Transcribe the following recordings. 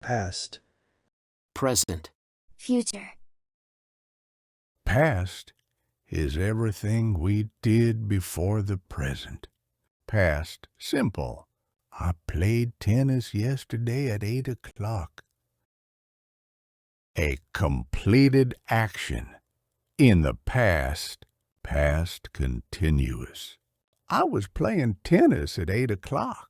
Past. Present. Future. Past is everything we did before the present. Past simple. I played tennis yesterday at 8 o'clock. A completed action. In the past, past continuous. I was playing tennis at 8 o'clock.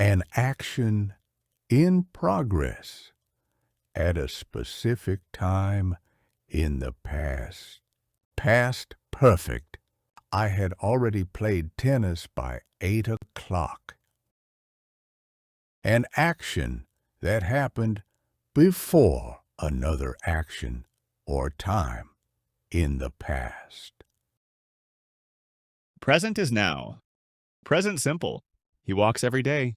An action in progress at a specific time in the past. Past perfect. I had already played tennis by 8 o'clock. An action that happened before another action or time in the past. Present is now. Present simple. He walks every day.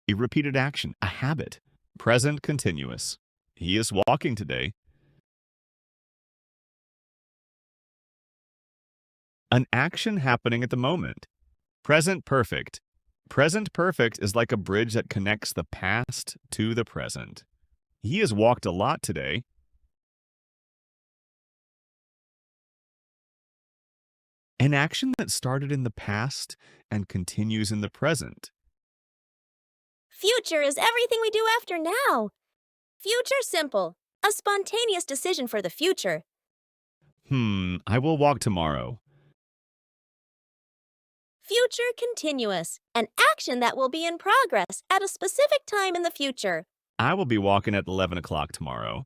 A repeated action, a habit. Present continuous. He is walking today. An action happening at the moment. Present perfect. Present perfect is like a bridge that connects the past to the present. He has walked a lot today. An action that started in the past and continues in the present. Future is everything we do after now. Future simple. A spontaneous decision for the future. I will walk tomorrow. Future continuous. An action that will be in progress at a specific time in the future. I will be walking at 11 o'clock tomorrow.